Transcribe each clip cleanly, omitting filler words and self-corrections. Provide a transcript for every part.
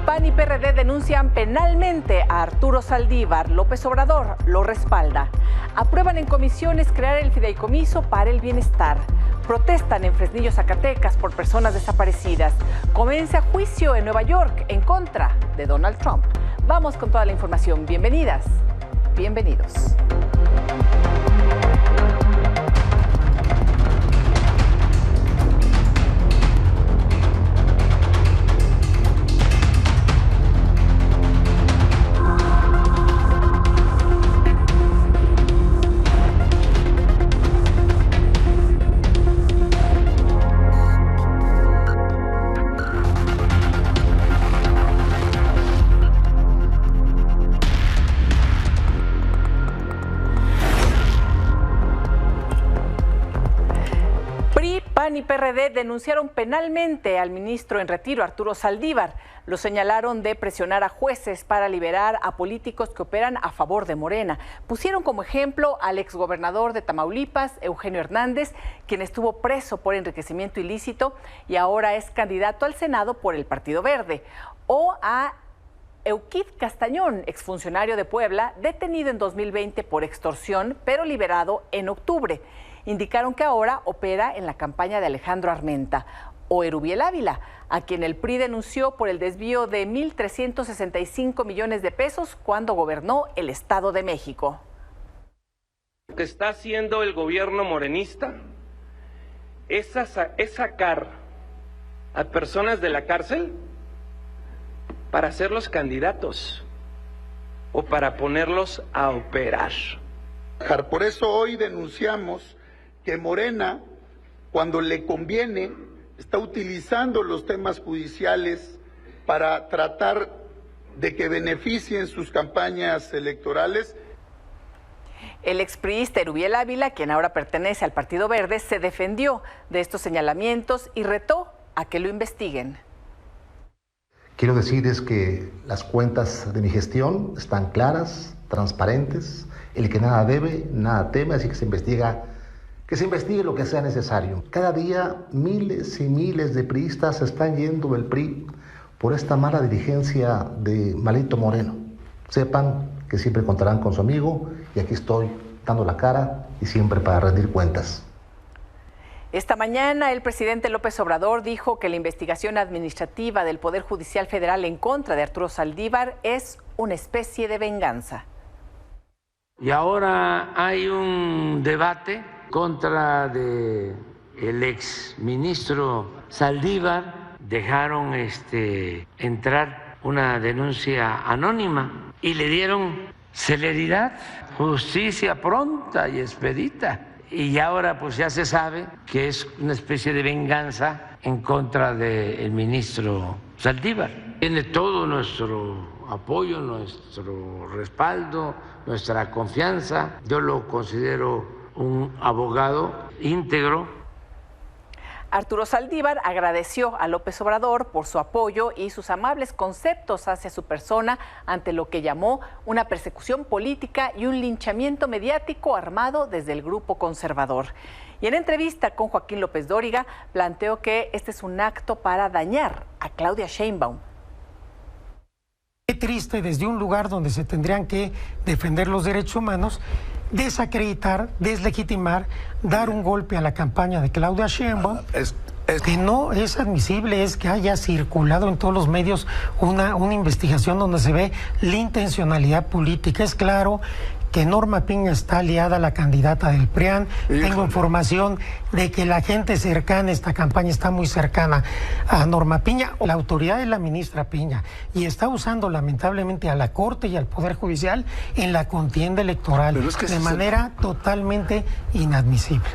PAN y PRD denuncian penalmente a Arturo Saldívar. López Obrador lo respalda. Aprueban en comisiones crear el fideicomiso para el bienestar. Protestan en Fresnillo, Zacatecas, por personas desaparecidas. Comienza juicio en Nueva York en contra de Donald Trump. Vamos con toda la información. Bienvenidas, bienvenidos. PAN y PRD denunciaron penalmente al ministro en retiro, Arturo Saldívar. Lo señalaron de presionar a jueces para liberar a políticos que operan a favor de Morena. Pusieron como ejemplo al exgobernador de Tamaulipas, Eugenio Hernández, quien estuvo preso por enriquecimiento ilícito y ahora es candidato al Senado por el Partido Verde. O a Euquid Castañón, exfuncionario de Puebla, detenido en 2020 por extorsión, pero liberado en octubre. Indicaron que ahora opera en la campaña de Alejandro Armenta. O Erubiel Ávila, a quien el PRI denunció por el desvío de 1,365 millones de pesos cuando gobernó el Estado de México. Lo que está haciendo el gobierno morenista es sacar a personas de la cárcel para hacerlos candidatos o para ponerlos a operar. Por eso hoy denunciamos que Morena, cuando le conviene, está utilizando los temas judiciales para tratar de que beneficien sus campañas electorales. El expriista Erubiel Ávila, quien ahora pertenece al Partido Verde, se defendió de estos señalamientos y retó a que lo investiguen. Quiero decirles que las cuentas de mi gestión están claras, transparentes. El que nada debe, nada teme, así que se investigue lo que sea necesario. Cada día miles y miles de priistas están yendo del PRI por esta mala dirigencia de Malito Moreno. Sepan que siempre contarán con su amigo y aquí estoy dando la cara y siempre para rendir cuentas. Esta mañana el presidente López Obrador dijo que la investigación administrativa del Poder Judicial Federal en contra de Arturo Saldívar es una especie de venganza. Y ahora hay un debate contra de el ex ministro Saldívar. Dejaron entrar una denuncia anónima y le dieron celeridad, justicia pronta y expedita. Y ahora pues ya se sabe que es una especie de venganza en contra del ministro Saldívar. Tiene todo nuestro apoyo, nuestro respaldo, nuestra confianza. Yo lo considero un abogado íntegro. Arturo Saldívar agradeció a López Obrador por su apoyo y sus amables conceptos hacia su persona ante lo que llamó una persecución política y un linchamiento mediático armado desde el grupo conservador. Y en entrevista con Joaquín López Dóriga planteó que este es un acto para dañar a Claudia Sheinbaum. Qué triste desde un lugar donde se tendrían que defender los derechos humanos, desacreditar, deslegitimar, dar un golpe a la campaña de Claudia Sheinbaum. Que no es admisible es que haya circulado en todos los medios una investigación donde se ve la intencionalidad política. Es claro que Norma Piña está aliada a la candidata del PRIAN. Tengo información de que la gente cercana a esta campaña está muy cercana a Norma Piña. La autoridad es la ministra Piña y está usando lamentablemente a la Corte y al Poder Judicial en la contienda electoral de manera totalmente inadmisible.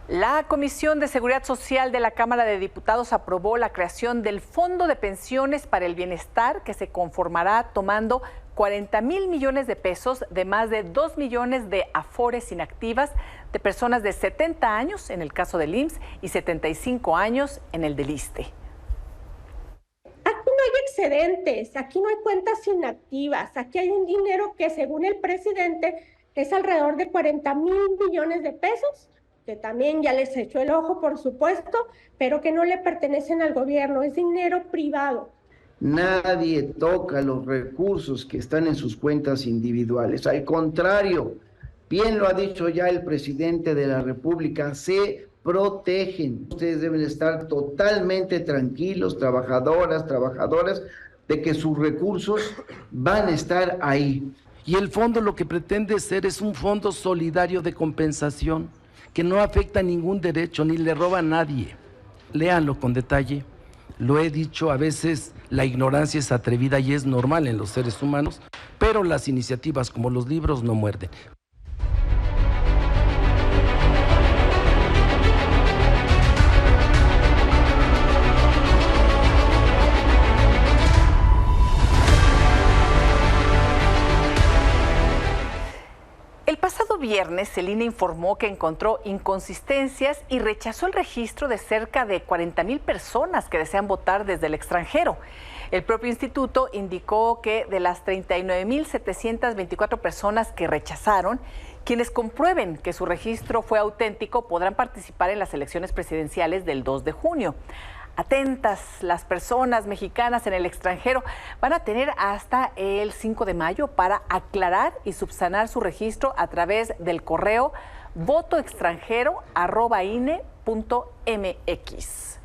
La Comisión de Seguridad Social de la Cámara de Diputados aprobó la creación del Fondo de Pensiones para el Bienestar, que se conformará tomando 40,000 millones de pesos de más de 2 millones de afores inactivas de personas de 70 años en el caso del IMSS y 75 años en el del ISSSTE. Aquí no hay excedentes, aquí no hay cuentas inactivas, aquí hay un dinero que según el presidente es alrededor de 40,000 millones de pesos, que también ya les echó el ojo, por supuesto, pero que no le pertenecen al gobierno, es dinero privado. Nadie toca los recursos que están en sus cuentas individuales. Al contrario, bien lo ha dicho ya el presidente de la República, se protegen. Ustedes deben estar totalmente tranquilos, trabajadoras, de que sus recursos van a estar ahí. Y el fondo lo que pretende ser es un fondo solidario de compensación que no afecta a ningún derecho ni le roba a nadie. Léanlo con detalle. Lo he dicho, a veces la ignorancia es atrevida y es normal en los seres humanos, pero las iniciativas como los libros no muerden. El pasado viernes, el INE informó que encontró inconsistencias y rechazó el registro de cerca de 40,000 personas que desean votar desde el extranjero. El propio instituto indicó que de las 39,724 personas que rechazaron, quienes comprueben que su registro fue auténtico podrán participar en las elecciones presidenciales del 2 de junio. Atentas, las personas mexicanas en el extranjero van a tener hasta el 5 de mayo para aclarar y subsanar su registro a través del correo votoextranjero@ine.mx.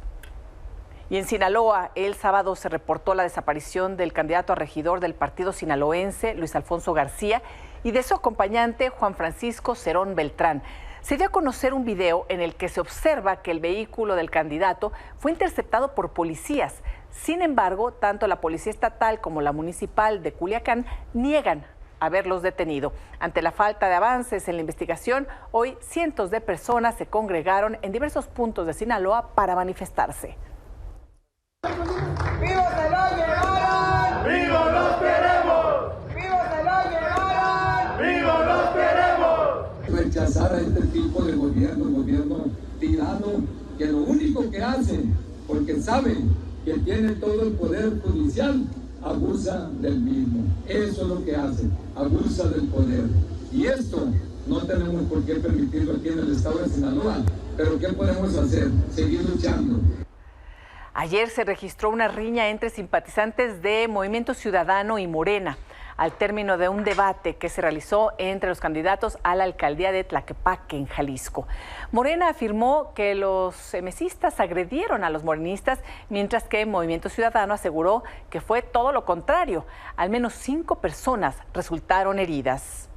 Y en Sinaloa, el sábado se reportó la desaparición del candidato a regidor del partido sinaloense, Luis Alfonso García, y de su acompañante, Juan Francisco Cerón Beltrán. Se dio a conocer un video en el que se observa que el vehículo del candidato fue interceptado por policías. Sin embargo, tanto la Policía Estatal como la Municipal de Culiacán niegan haberlos detenido. Ante la falta de avances en la investigación, hoy cientos de personas se congregaron en diversos puntos de Sinaloa para manifestarse. ¡Vivos se lo llevaron! ¡Vivos los queremos! ¡Vivos se lo llevaron! ¡Vivos los queremos! Rechazar a este tipo de gobierno tirano, que lo único que hacen, porque saben que tienen todo el poder judicial, abusa del mismo. Eso es lo que hacen, abusa del poder. Y esto no tenemos por qué permitirlo aquí en el estado de Sinaloa. Pero ¿qué podemos hacer? Seguir luchando. Ayer se registró una riña entre simpatizantes de Movimiento Ciudadano y Morena, al término de un debate que se realizó entre los candidatos a la alcaldía de Tlaquepaque, en Jalisco. Morena afirmó que los mesistas agredieron a los morenistas, mientras que Movimiento Ciudadano aseguró que fue todo lo contrario. Al menos 5 personas resultaron heridas.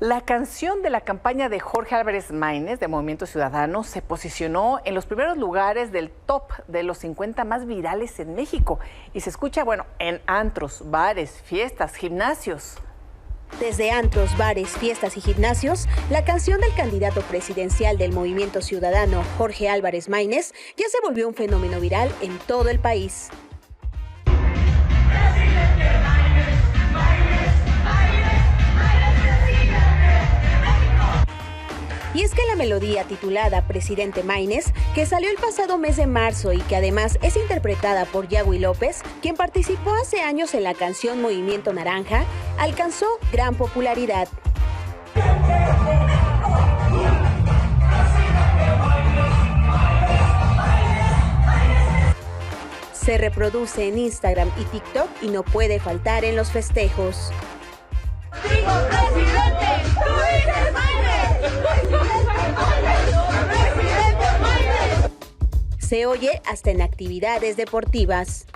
La canción de la campaña de Jorge Álvarez Maínez de Movimiento Ciudadano se posicionó en los primeros lugares del top de los 50 más virales en México y se escucha, en antros, bares, fiestas, gimnasios. Desde antros, bares, fiestas y gimnasios, la canción del candidato presidencial del Movimiento Ciudadano, Jorge Álvarez Maínez, ya se volvió un fenómeno viral en todo el país. Y es que la melodía titulada Presidente Maínez, que salió el pasado mes de marzo y que además es interpretada por Yahweh López, quien participó hace años en la canción Movimiento Naranja, alcanzó gran popularidad. Se reproduce en Instagram y TikTok y no puede faltar en los festejos. ¡Digo, presidente! ¡Tú dices Maínez! ¡Presidente Maínez! Se oye hasta en actividades deportivas.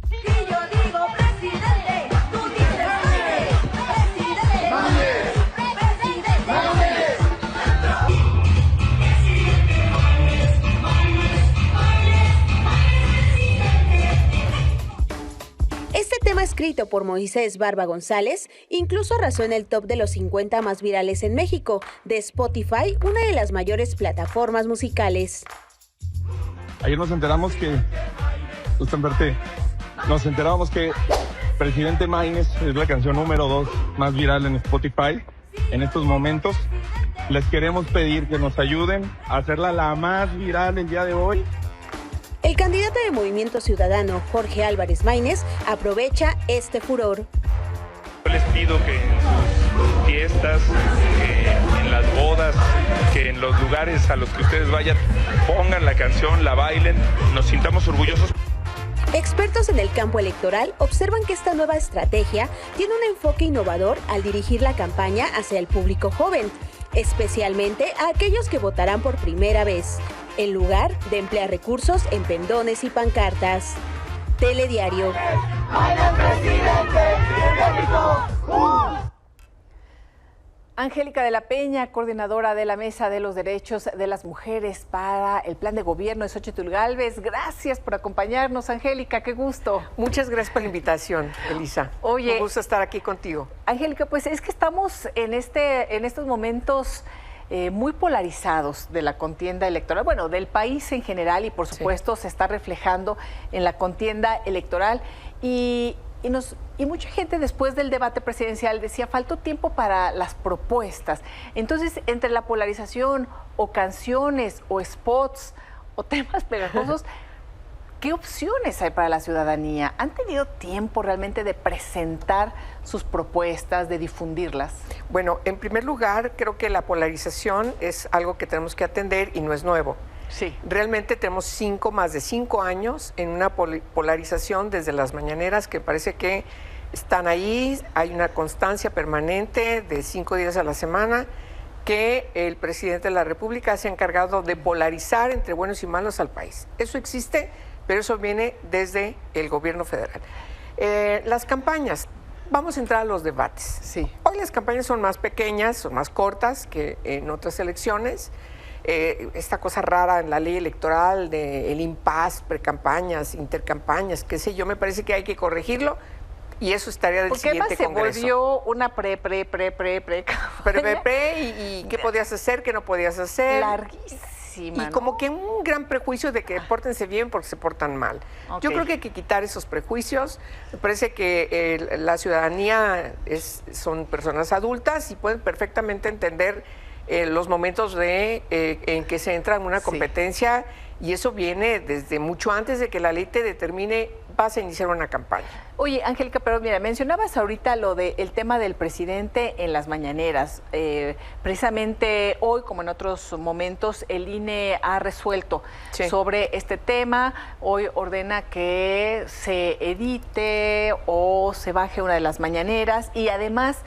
Y yo digo, presidente, tú dices Maínez. ¡Presidente Maínez! ¡Presidente Maínez! Este tema escrito por Moisés Barba González incluso arrasó en el top de los 50 más virales en México, de Spotify, una de las mayores plataformas musicales. Ayer nos enteramos que, Presidente Maínez es la canción número 2 más viral en Spotify en estos momentos. Les queremos pedir que nos ayuden a hacerla la más viral el día de hoy. El candidato de Movimiento Ciudadano, Jorge Álvarez Maínez, aprovecha este furor. Yo les pido que en sus fiestas, que en las bodas, que en los lugares a los que ustedes vayan, pongan la canción, la bailen, nos sintamos orgullosos. Expertos en el campo electoral observan que esta nueva estrategia tiene un enfoque innovador al dirigir la campaña hacia el público joven, especialmente a aquellos que votarán por primera vez, en lugar de emplear recursos en pendones y pancartas. Telediario. Angélica de la Peña, coordinadora de la Mesa de los Derechos de las Mujeres para el Plan de Gobierno de Xóchitl Gálvez. Gracias por acompañarnos, Angélica, qué gusto. Muchas gracias por la invitación, Elisa. Oye, un gusto estar aquí contigo. Angélica, pues es que estamos en estos momentos muy polarizados de la contienda electoral, bueno, del país en general, y por supuesto se está reflejando en la contienda electoral. Y mucha gente después del debate presidencial decía, faltó tiempo para las propuestas. Entonces, entre la polarización o canciones o spots o temas pegajosos, ¿qué opciones hay para la ciudadanía? ¿Han tenido tiempo realmente de presentar sus propuestas, de difundirlas? Bueno, en primer lugar, creo que la polarización es algo que tenemos que atender y no es nuevo. Sí. Realmente tenemos más de 5 años en una polarización desde las mañaneras que parece que están ahí, hay una constancia permanente de 5 días a la semana que el presidente de la República se ha encargado de polarizar entre buenos y malos al país. Eso existe, pero eso viene desde el gobierno federal. Las campañas, vamos a entrar a los debates. Sí. Hoy las campañas son más pequeñas, son más cortas que en otras elecciones. Esta cosa rara en la ley electoral del impasse, precampañas, intercampañas, qué sé yo, me parece que hay que corregirlo y eso estaría del siguiente Congreso. Porque además se volvió una pre y qué podías hacer, qué no podías hacer. Larguísima. Y como que un gran prejuicio de que pórtense bien porque se portan mal. Okay. Yo creo que hay que quitar esos prejuicios. Me parece que la ciudadanía son personas adultas y pueden perfectamente entender los momentos en que se entra en una competencia y eso viene desde mucho antes de que la ley te determine vas a iniciar una campaña. Oye, Angélica, pero mira, mencionabas ahorita el tema del presidente en las mañaneras. Precisamente hoy, como en otros momentos, el INE ha resuelto sobre este tema. Hoy ordena que se edite o se baje una de las mañaneras y además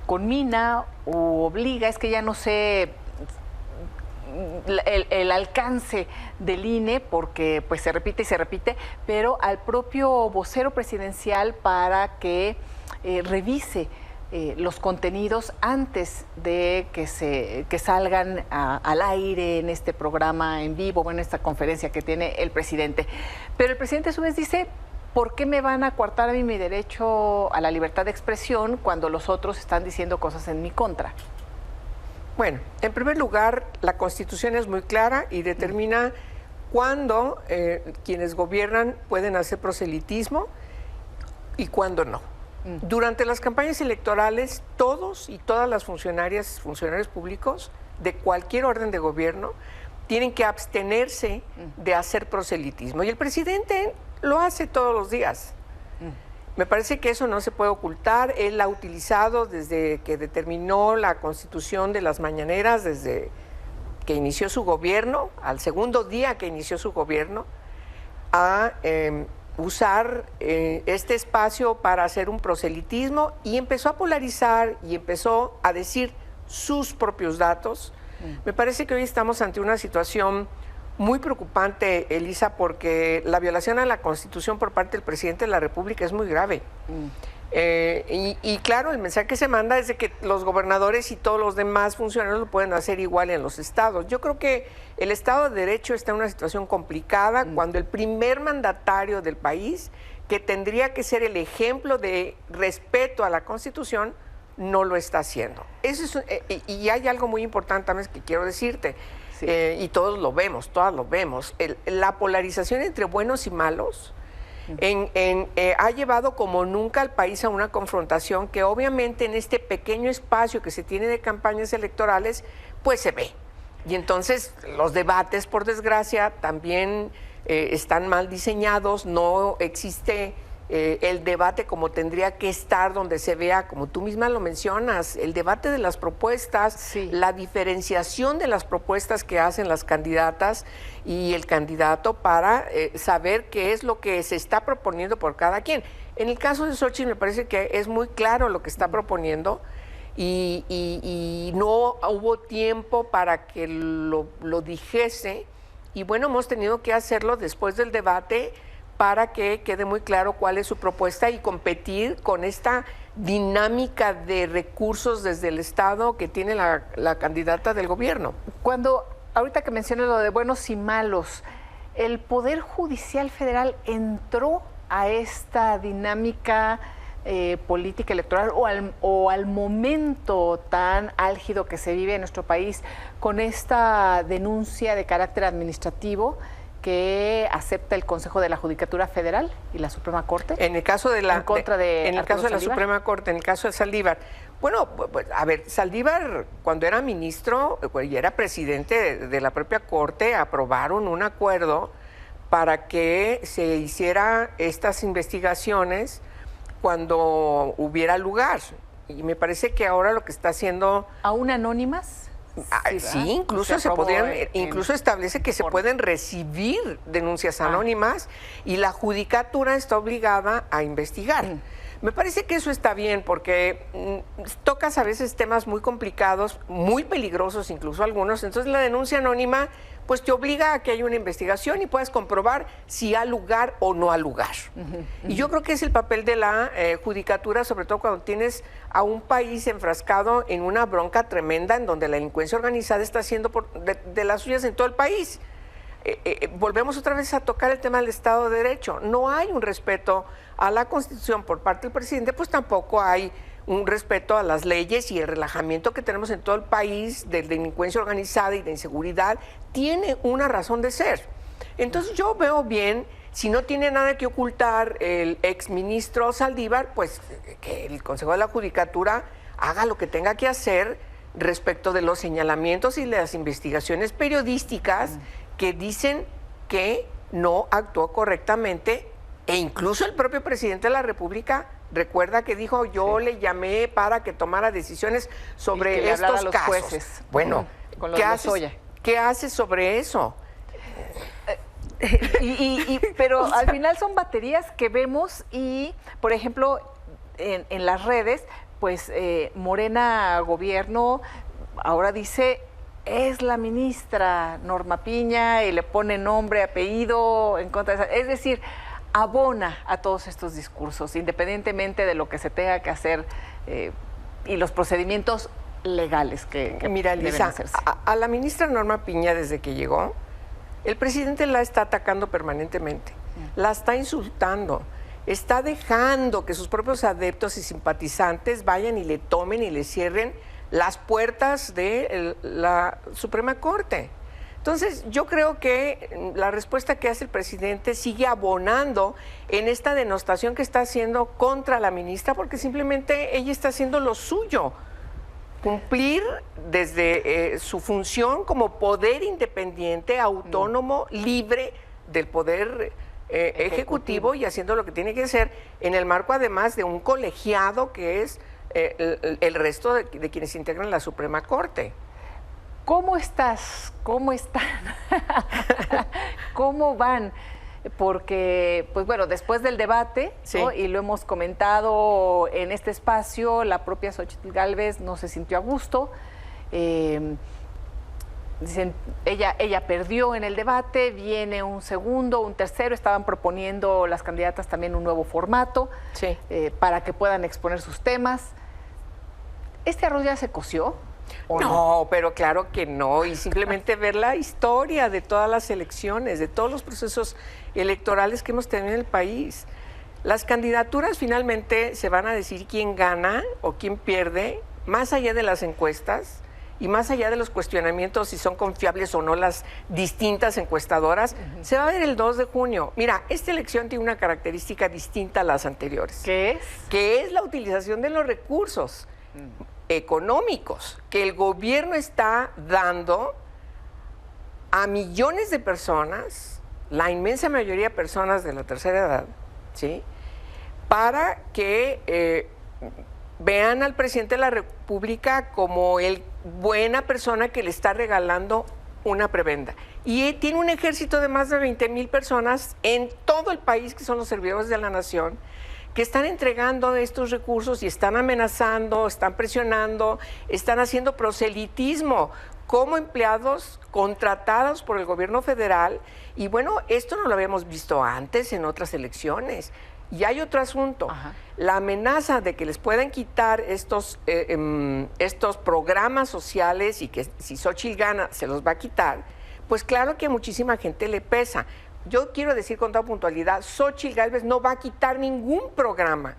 conmina o obliga, es que ya no sé el alcance del INE porque pues se repite y se repite, pero al propio vocero presidencial para que revise los contenidos antes de que salgan al aire en este programa en vivo o en esta conferencia que tiene el presidente. Pero el presidente a su vez dice, ¿por qué me van a coartar a mí mi derecho a la libertad de expresión cuando los otros están diciendo cosas en mi contra? Bueno, en primer lugar, la Constitución es muy clara y determina cuándo quienes gobiernan pueden hacer proselitismo y cuándo no. Durante las campañas electorales, todos y todas las funcionarios públicos de cualquier orden de gobierno tienen que abstenerse de hacer proselitismo. Y el presidente lo hace todos los días. Me parece que eso no se puede ocultar. Él ha utilizado desde que determinó la constitución de las mañaneras, desde que inició su gobierno, al segundo día que inició su gobierno, a usar este espacio para hacer un proselitismo y empezó a polarizar y empezó a decir sus propios datos. Me parece que hoy estamos ante una situación muy preocupante, Elisa, porque la violación a la Constitución por parte del presidente de la República es muy grave. Y claro, el mensaje que se manda es de que los gobernadores y todos los demás funcionarios lo pueden hacer igual en los estados. Yo creo que el Estado de Derecho está en una situación complicada cuando el primer mandatario del país, que tendría que ser el ejemplo de respeto a la Constitución, no lo está haciendo. Eso es, y hay algo muy importante también que quiero decirte. y todos lo vemos, todas lo vemos. La polarización entre buenos y malos ha llevado como nunca al país a una confrontación que obviamente en este pequeño espacio que se tiene de campañas electorales, pues se ve. Y entonces los debates, por desgracia, también están mal diseñados, no existe el debate como tendría que estar, donde se vea, como tú misma lo mencionas, el debate de las propuestas, la diferenciación de las propuestas que hacen las candidatas y el candidato para saber qué es lo que se está proponiendo por cada quien. En el caso de Xóchitl me parece que es muy claro lo que está proponiendo y no hubo tiempo para que lo dijese, y bueno, hemos tenido que hacerlo después del debate para que quede muy claro cuál es su propuesta y competir con esta dinámica de recursos desde el Estado que tiene la candidata del gobierno. Ahorita que mencionas lo de buenos y malos, ¿el Poder Judicial Federal entró a esta dinámica política electoral o al momento tan álgido que se vive en nuestro país con esta denuncia de carácter administrativo que acepta el Consejo de la Judicatura Federal y la Suprema Corte? En el caso de la Saldívar. Suprema Corte, en el caso de Saldívar. Bueno, pues, a ver, Saldívar, cuando era ministro y era presidente de la propia Corte, aprobaron un acuerdo para que se hiciera estas investigaciones cuando hubiera lugar. Y me parece que ahora lo que está haciendo... ¿Aún anónimas? Sí, incluso se podrían, incluso establece que se pueden recibir denuncias anónimas y la judicatura está obligada a investigar. Me parece que eso está bien porque tocas a veces temas muy complicados, muy peligrosos incluso algunos, entonces la denuncia anónima pues te obliga a que haya una investigación y puedas comprobar si ha lugar o no ha lugar. Y yo creo que es el papel de la judicatura, sobre todo cuando tienes a un país enfrascado en una bronca tremenda en donde la delincuencia organizada está haciendo de las suyas en todo el país. Volvemos otra vez a tocar el tema del Estado de Derecho. No hay un respeto a la Constitución por parte del presidente, pues tampoco hay un respeto a las leyes, y el relajamiento que tenemos en todo el país de delincuencia organizada y de inseguridad tiene una razón de ser. Entonces yo veo bien, si no tiene nada que ocultar el exministro Saldívar, pues que el Consejo de la Judicatura haga lo que tenga que hacer respecto de los señalamientos y las investigaciones periodísticas que dicen que no actuó correctamente, e incluso el propio presidente de la República recuerda que dijo, yo le llamé para que tomara decisiones sobre estos casos. Jueces. Bueno, ¿qué haces sobre eso? Pero al final son baterías que vemos y, por ejemplo, en las redes, pues Morena Gobierno ahora dice, es la ministra Norma Piña, y le pone nombre, apellido en contra de esa. Es decir, abona a todos estos discursos, independientemente de lo que se tenga que hacer y los procedimientos legales que Mira, deben Lisa, hacerse. a la ministra Norma Piña, desde que llegó, el presidente la está atacando permanentemente, la está insultando, está dejando que sus propios adeptos y simpatizantes vayan y le tomen y le cierren las puertas de la Suprema Corte. Entonces, yo creo que la respuesta que hace el presidente sigue abonando en esta denostación que está haciendo contra la ministra, porque simplemente ella está haciendo lo suyo, cumplir desde su función como poder independiente, autónomo, libre del poder ejecutivo, y haciendo lo que tiene que hacer en el marco además de un colegiado que es el resto de quienes integran la Suprema Corte. ¿Cómo estás? ¿Cómo están? ¿Cómo van? Porque, pues bueno, después del debate, ¿no? Y lo hemos comentado en este espacio, la propia Xóchitl Gálvez no se sintió a gusto. Dicen, ella perdió en el debate, viene un segundo, un tercero, estaban proponiendo las candidatas también un nuevo formato para que puedan exponer sus temas. ¿Este arroz ya se coció? No, pero claro que no, y simplemente ver la historia de todas las elecciones, de todos los procesos electorales que hemos tenido en el país. Las candidaturas finalmente se van a decir quién gana o quién pierde, más allá de las encuestas, y más allá de los cuestionamientos si son confiables o no las distintas encuestadoras, se va a ver el 2 de junio. Mira, esta elección tiene una característica distinta a las anteriores. ¿Qué es? Que es la utilización de los recursos económicos que el gobierno está dando a millones de personas, la inmensa mayoría de personas de la tercera edad, ¿sí?, para que vean al presidente de la República como el buena persona que le está regalando una prebenda. Y tiene un ejército de más de 20,000 personas en todo el país, que son los servidores de la nación, que están entregando estos recursos y están amenazando, están presionando, están haciendo proselitismo como empleados contratados por el gobierno federal. Y bueno, esto no lo habíamos visto antes en otras elecciones. Y hay otro asunto, la amenaza de que les puedan quitar estos programas sociales y que si Xóchitl gana se los va a quitar, pues claro que a muchísima gente le pesa. Yo quiero decir con toda puntualidad, Xóchitl Gálvez no va a quitar ningún programa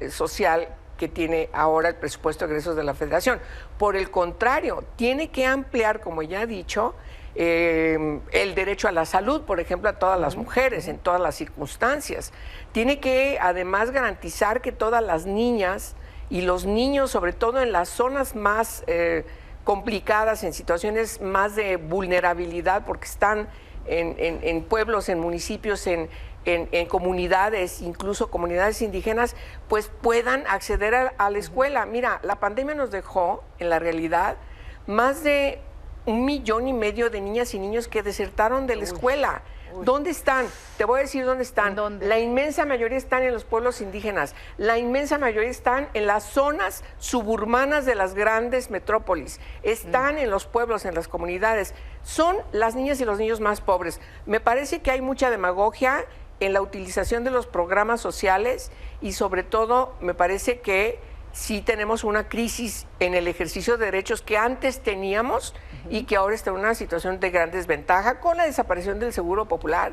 social que tiene ahora el presupuesto de egresos de la Federación. Por el contrario, tiene que ampliar, como ya he dicho, el derecho a la salud, por ejemplo, a todas las mujeres, en todas las circunstancias. Tiene que, además, garantizar que todas las niñas y los niños, sobre todo en las zonas más complicadas, en situaciones más de vulnerabilidad, porque están en pueblos, en municipios, en comunidades, incluso comunidades indígenas, pues puedan acceder a la escuela. Mira, la pandemia nos dejó, en la realidad, más de 1,5 millones de niñas y niños que desertaron de la escuela. ¿Dónde están? Te voy a decir dónde están. La inmensa mayoría están en los pueblos indígenas. La inmensa mayoría están en las zonas suburbanas de las grandes metrópolis. Están en los pueblos, en las comunidades. Son las niñas y los niños más pobres. Me parece que hay mucha demagogia en la utilización de los programas sociales y sobre todo me parece que sí tenemos una crisis en el ejercicio de derechos que antes teníamos y que ahora está en una situación de gran desventaja con la desaparición del Seguro Popular,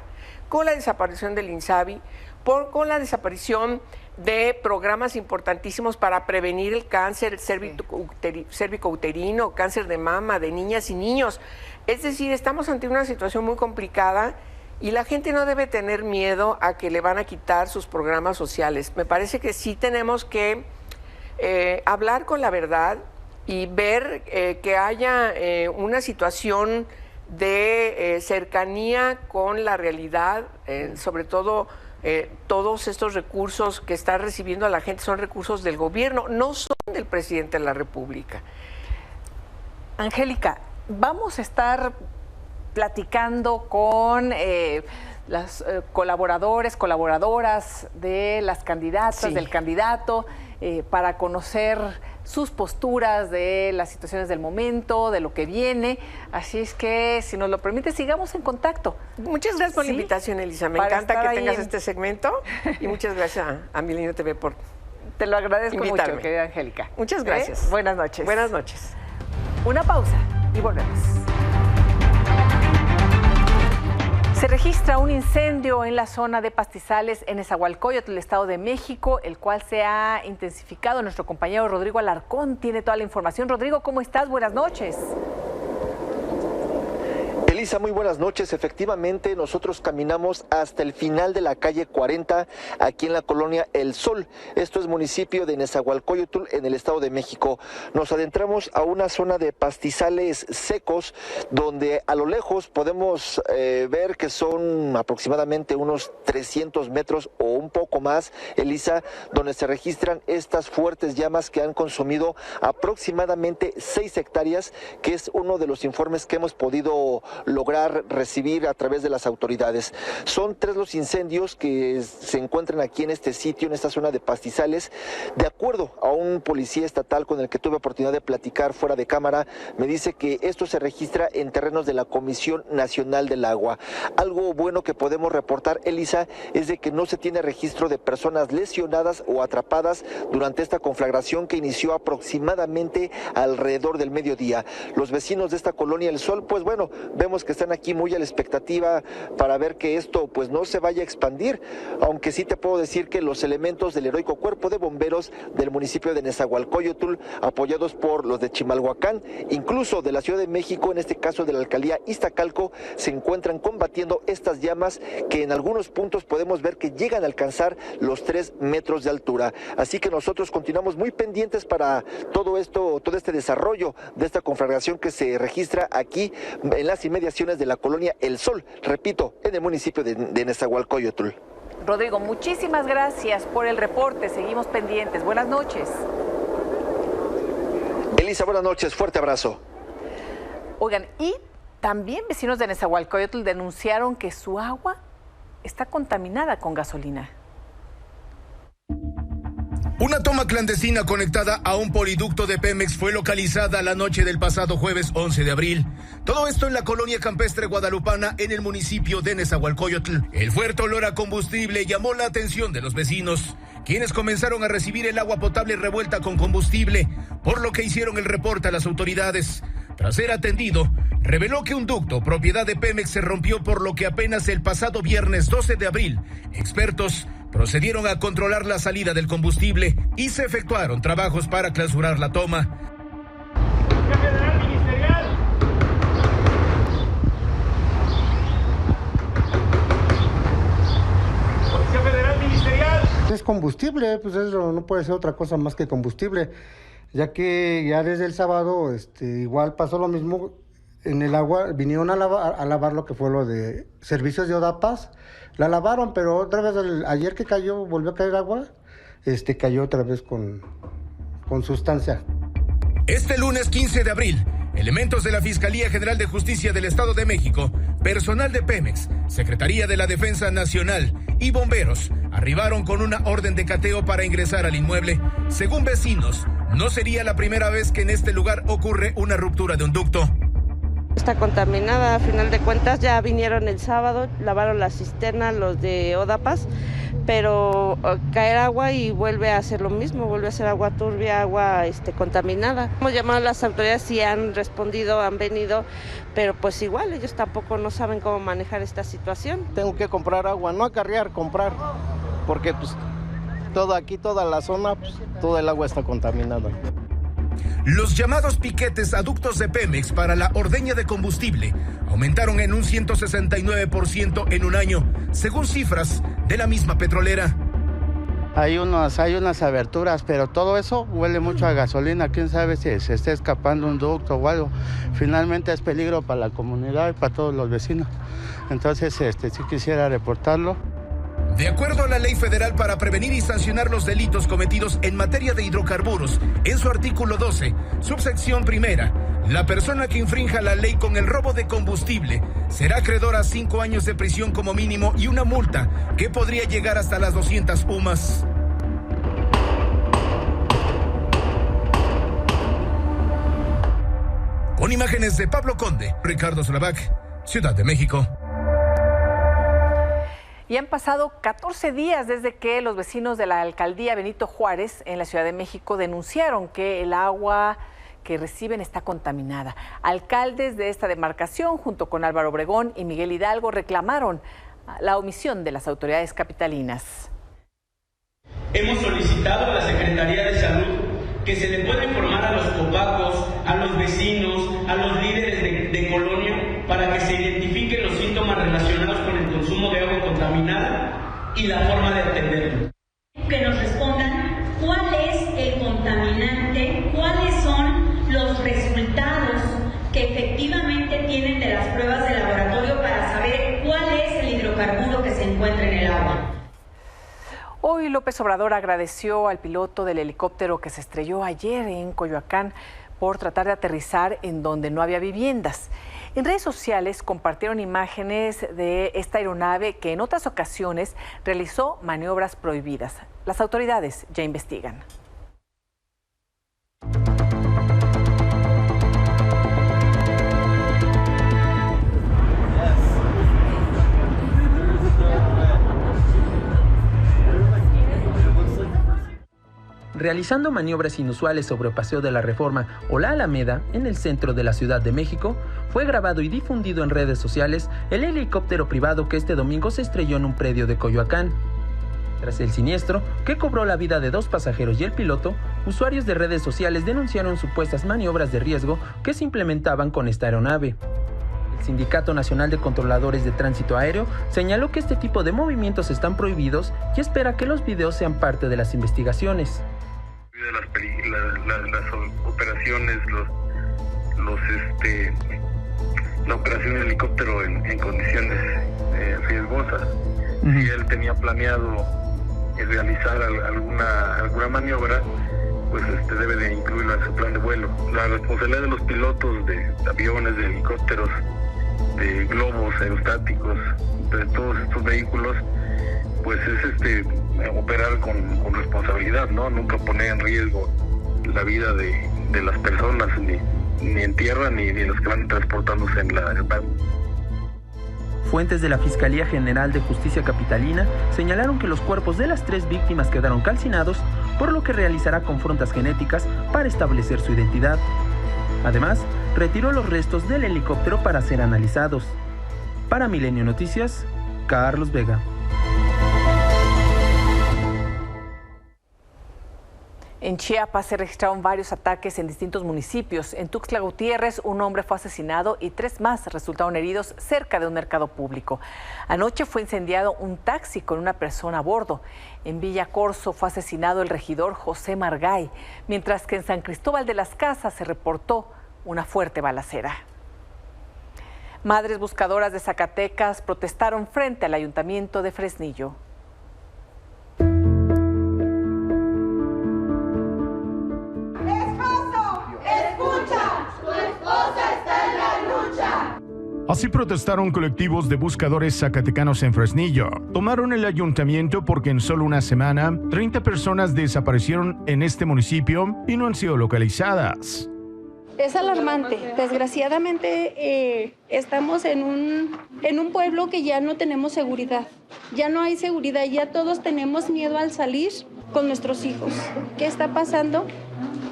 con la desaparición del INSABI, con la desaparición de programas importantísimos para prevenir el cáncer cérvico-uterino, cáncer de mama de niñas y niños. Es decir, estamos ante una situación muy complicada y la gente no debe tener miedo a que le van a quitar sus programas sociales. Me parece que sí tenemos que hablar con la verdad y ver que haya una situación de cercanía con la realidad, sobre todo todos estos recursos que está recibiendo la gente son recursos del gobierno, no son del presidente de la República. Angélica, vamos a estar platicando con las colaboradoras de las candidatas, del candidato, para conocer sus posturas de las situaciones del momento, de lo que viene. Así es que, si nos lo permite, sigamos en contacto. Muchas gracias por la invitación, Elisa. Me encanta que tengas este segmento y muchas gracias a Milenio TV por Te lo agradezco invitarme. mucho, querida Angélica. Muchas gracias. Buenas noches. Buenas noches. Una pausa y volvemos. Se registra un incendio en la zona de Pastizales en Nezahualcóyotl, el Estado de México, el cual se ha intensificado. Nuestro compañero Rodrigo Alarcón tiene toda la información. Rodrigo, ¿cómo estás? Buenas noches. Elisa, muy buenas noches. Efectivamente, nosotros caminamos hasta el final de la calle 40, aquí en la colonia El Sol. Esto es municipio de Nezahualcóyotl, en el Estado de México. Nos adentramos a una zona de pastizales secos, donde a lo lejos podemos ver que son aproximadamente unos 300 metros o un poco más, Elisa, donde se registran estas fuertes llamas que han consumido aproximadamente 6 hectáreas, que es uno de los informes que hemos podido lograr recibir a través de las autoridades. Son 3 los incendios que se encuentran aquí en este sitio, en esta zona de pastizales. De acuerdo a un policía estatal con el que tuve oportunidad de platicar fuera de cámara, me dice que esto se registra en terrenos de la Comisión Nacional del Agua. Algo bueno que podemos reportar, Elisa, es de que no se tiene registro de personas lesionadas o atrapadas durante esta conflagración que inició aproximadamente alrededor del mediodía. Los vecinos de esta colonia El Sol, pues bueno, vemos que están aquí muy a la expectativa para ver que esto pues no se vaya a expandir, aunque sí te puedo decir que los elementos del heroico cuerpo de bomberos del municipio de Nezahualcóyotl, apoyados por los de Chimalhuacán, incluso de la Ciudad de México, en este caso de la alcaldía Iztacalco, se encuentran combatiendo estas llamas que en algunos puntos podemos ver que llegan a alcanzar los 3 metros de altura. Así que nosotros continuamos muy pendientes para todo esto, todo este desarrollo de esta conflagración que se registra aquí en las inmediaciones de la colonia El Sol, repito, en el municipio de Nezahualcóyotl. Rodrigo, muchísimas gracias por el reporte. Seguimos pendientes. Buenas noches. Elisa, buenas noches. Fuerte abrazo. Oigan, y también vecinos de Nezahualcóyotl denunciaron que su agua está contaminada con gasolina. Una toma clandestina conectada a un poliducto de Pemex fue localizada la noche del pasado jueves 11 de abril. Todo esto en la colonia campestre guadalupana en el municipio de Nezahualcóyotl. El fuerte olor a combustible llamó la atención de los vecinos, quienes comenzaron a recibir el agua potable revuelta con combustible, por lo que hicieron el reporte a las autoridades. Tras ser atendido, reveló que un ducto propiedad de Pemex se rompió, por lo que apenas el pasado viernes 12 de abril, expertos procedieron a controlar la salida del combustible y se efectuaron trabajos para clausurar la toma. Policía Federal Ministerial. Es combustible, pues eso no puede ser otra cosa más que combustible, ya que ya desde el sábado igual pasó lo mismo en el agua. Vinieron a lavar lo que fue lo de servicios de Odapas, la lavaron, pero otra vez ayer que cayó, volvió a caer agua, cayó otra vez con sustancia. Este lunes 15 de abril, elementos de la Fiscalía General de Justicia del Estado de México, personal de Pemex, Secretaría de la Defensa Nacional y bomberos arribaron con una orden de cateo para ingresar al inmueble. Según vecinos, no sería la primera vez que en este lugar ocurre una ruptura de un ducto. Está contaminada, a final de cuentas ya vinieron el sábado, lavaron la cisterna los de Odapas, pero caer agua y vuelve a hacer lo mismo, vuelve a ser agua turbia, agua contaminada. Hemos llamado a las autoridades y han respondido, han venido, pero pues igual ellos tampoco no saben cómo manejar esta situación. Tengo que comprar agua, no acarrear, comprar, porque pues toda la zona, pues, todo el agua está contaminada. Los llamados piquetes a ductos de Pemex para la ordeña de combustible aumentaron en un 169% en un año, según cifras de la misma petrolera. Hay unas aberturas, pero todo eso huele mucho a gasolina. Quién sabe si se está escapando un ducto o algo. Finalmente es peligro para la comunidad y para todos los vecinos. Entonces, sí quisiera reportarlo. De acuerdo a la Ley Federal para prevenir y sancionar los delitos cometidos en materia de hidrocarburos, en su artículo 12, subsección primera, la persona que infrinja la ley con el robo de combustible será acreedora a 5 años de prisión como mínimo y una multa que podría llegar hasta las 200 UMAS. Con imágenes de Pablo Conde, Ricardo Slavac, Ciudad de México. Y han pasado 14 días desde que los vecinos de la alcaldía Benito Juárez en la Ciudad de México denunciaron que el agua que reciben está contaminada. Alcaldes de esta demarcación, junto con Álvaro Obregón y Miguel Hidalgo, reclamaron la omisión de las autoridades capitalinas. Hemos solicitado a la Secretaría de Salud que se le pueda informar a los copacos, a los vecinos, a los líderes de colonia, para que se identifiquen los síntomas relacionados con el consumo de agua contaminada y la forma de atenderlo. Que nos respondan cuál es el contaminante, cuáles son los resultados que efectivamente tienen de las pruebas de laboratorio para saber cuál es el hidrocarburo que se encuentra en el agua. Hoy López Obrador agradeció al piloto del helicóptero que se estrelló ayer en Coyoacán por tratar de aterrizar en donde no había viviendas. En redes sociales compartieron imágenes de esta aeronave que en otras ocasiones realizó maniobras prohibidas. Las autoridades ya investigan. realizando maniobras inusuales sobre Paseo de la Reforma o la Alameda, en el centro de la Ciudad de México, fue grabado y difundido en redes sociales el helicóptero privado que este domingo se estrelló en un predio de Coyoacán. Tras el siniestro, que cobró la vida de 2 pasajeros y el piloto, usuarios de redes sociales denunciaron supuestas maniobras de riesgo que se implementaban con esta aeronave. El Sindicato Nacional de Controladores de Tránsito Aéreo señaló que este tipo de movimientos están prohibidos y espera que los videos sean parte de las investigaciones. Las operaciones, la operación de helicóptero en condiciones riesgosas. Si él tenía planeado realizar alguna maniobra, pues debe de incluirlo en su plan de vuelo. La responsabilidad de los pilotos de aviones, de helicópteros, de globos aerostáticos, de todos estos vehículos, pues es operar con responsabilidad, ¿no? Nunca poner en riesgo la vida de las personas, ni en tierra, ni los que van transportándose en la aeronave. Fuentes de la Fiscalía General de Justicia Capitalina señalaron que los cuerpos de las 3 víctimas quedaron calcinados, por lo que realizará confrontas genéticas para establecer su identidad. Además, retiró los restos del helicóptero para ser analizados. Para Milenio Noticias, Carlos Vega. En Chiapas se registraron varios ataques en distintos municipios. En Tuxtla Gutiérrez, un hombre fue asesinado y 3 más resultaron heridos cerca de un mercado público. Anoche fue incendiado un taxi con una persona a bordo. En Villa Corzo fue asesinado el regidor José Margay, mientras que en San Cristóbal de las Casas se reportó una fuerte balacera. Madres buscadoras de Zacatecas protestaron frente al Ayuntamiento de Fresnillo. Así protestaron colectivos de buscadores zacatecanos en Fresnillo. Tomaron el ayuntamiento porque en solo una semana, 30 personas desaparecieron en este municipio y no han sido localizadas. Es alarmante. Desgraciadamente estamos en un pueblo que ya no tenemos seguridad. Ya no hay seguridad, ya todos tenemos miedo al salir con nuestros hijos. ¿Qué está pasando?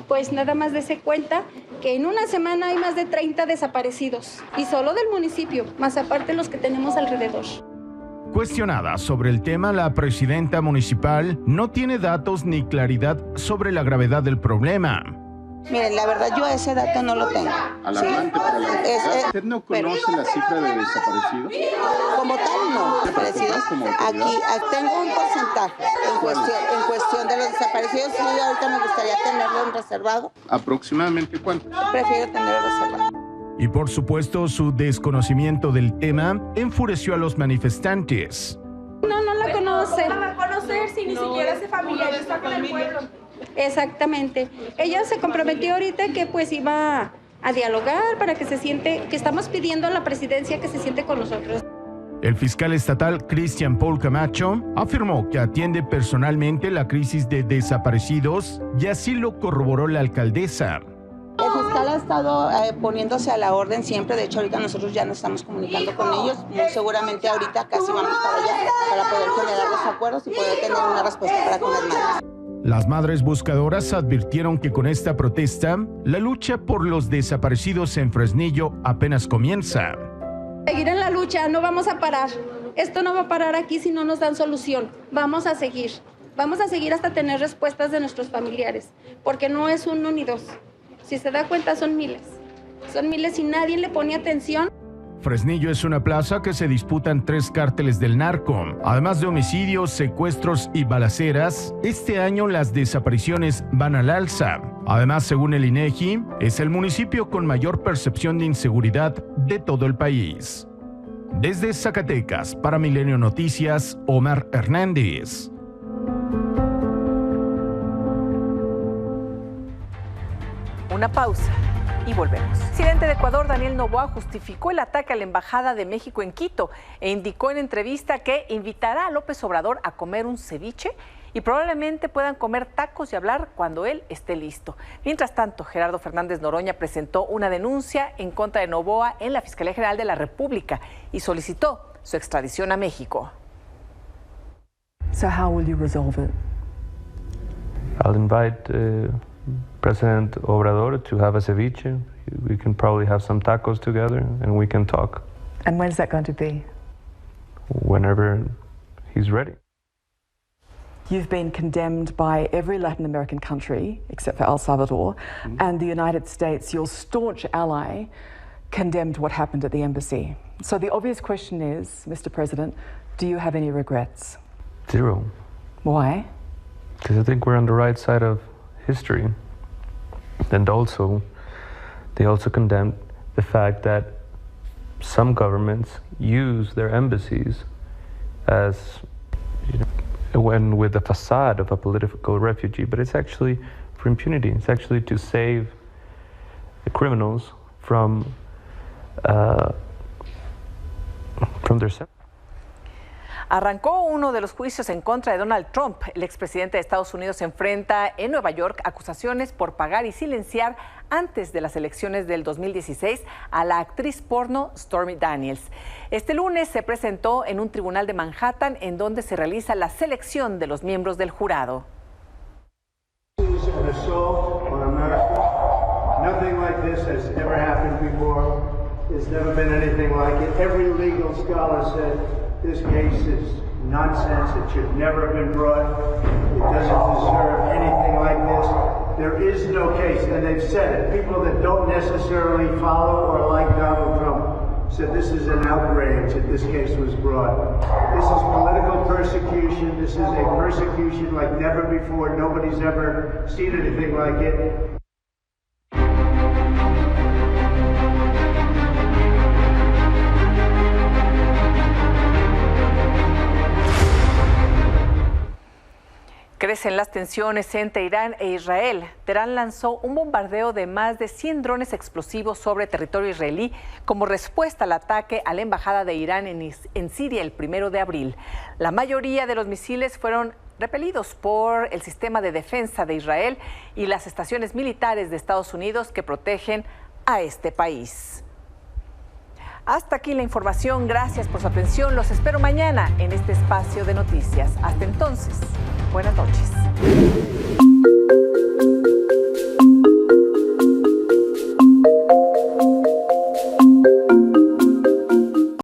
Pues nada más dése cuenta que en una semana hay más de 30 desaparecidos, y solo del municipio, más aparte los que tenemos alrededor. Cuestionada sobre el tema, la presidenta municipal no tiene datos ni claridad sobre la gravedad del problema. Miren, la verdad yo ese dato no lo tengo. Alarmante, sí. ¿Usted no conoce la cifra de desaparecidos? Como tal, no. Desaparecidos. Aquí tengo un porcentaje en cuestión de los desaparecidos. Sí, ahorita me gustaría tenerlo en reservado. ¿Aproximadamente cuánto? Prefiero tenerlo reservado. Y por supuesto, su desconocimiento del tema enfureció a los manifestantes. No la conoce. ¿Cómo va a conocer si ni siquiera se familiariza con el pueblo? Exactamente. Ella se comprometió ahorita que pues iba a dialogar para que se siente, que estamos pidiendo a la presidencia que se siente con nosotros. El fiscal estatal Cristian Paul Camacho afirmó que atiende personalmente la crisis de desaparecidos y así lo corroboró la alcaldesa. El fiscal ha estado poniéndose a la orden siempre. De hecho, ahorita nosotros ya nos estamos comunicando con ellos. Muy seguramente ahorita casi vamos para allá para poder generar los acuerdos y poder tener una respuesta para con las madres. Las madres buscadoras advirtieron que con esta protesta, la lucha por los desaparecidos en Fresnillo apenas comienza. Seguir en la lucha, no vamos a parar. Esto no va a parar aquí si no nos dan solución. Vamos a seguir hasta tener respuestas de nuestros familiares, porque no es 1 ni 2. Si se da cuenta, son miles y nadie le pone atención. Fresnillo es una plaza que se disputan 3 cárteles del narco. Además de homicidios, secuestros y balaceras, este año las desapariciones van al alza. Además, según el INEGI, es el municipio con mayor percepción de inseguridad de todo el país. Desde Zacatecas, para Milenio Noticias, Omar Hernández. Una pausa y volvemos. El presidente de Ecuador, Daniel Noboa, justificó el ataque a la Embajada de México en Quito e indicó en entrevista que invitará a López Obrador a comer un ceviche y probablemente puedan comer tacos y hablar cuando él esté listo. Mientras tanto, Gerardo Fernández Noroña presentó una denuncia en contra de Noboa en la Fiscalía General de la República y solicitó su extradición a México. So how will you resolve it? I'll invite President Obrador to have a ceviche. We can probably have some tacos together and we can talk. And when's that going to be? Whenever he's ready. You've been condemned by every Latin American country, except for El Salvador, and the United States, your staunch ally, condemned what happened at the embassy. So the obvious question is, Mr. President, do you have any regrets? Zero. Why? Because I think we're on the right side of history. And also, they also condemned the fact that some governments use their embassies as, when with the facade of a political refugee, but it's actually for impunity. It's actually to save the criminals from their sentence. Arrancó uno de los juicios en contra de Donald Trump. El expresidente de Estados Unidos se enfrenta en Nueva York acusaciones por pagar y silenciar antes de las elecciones del 2016 a la actriz porno Stormy Daniels. Este lunes se presentó en un tribunal de Manhattan en donde se realiza la selección de los miembros del jurado. Nothing like this has ever happened before. There's never been anything like it. Every legal scholar said this case is nonsense. It should never have been brought. It doesn't deserve anything like this. There is no case, and they've said it. People that don't necessarily follow or like Donald Trump said this is an outrage that this case was brought. This is political persecution. This is a persecution like never before. Nobody's ever seen anything like it. Crecen las tensiones entre Irán e Israel. Teherán lanzó un bombardeo de más de 100 drones explosivos sobre territorio israelí como respuesta al ataque a la embajada de Irán en Siria el 1 de abril. La mayoría de los misiles fueron repelidos por el sistema de defensa de Israel y las estaciones militares de Estados Unidos que protegen a este país. Hasta aquí la información. Gracias por su atención. Los espero mañana en este espacio de noticias. Hasta entonces, buenas noches.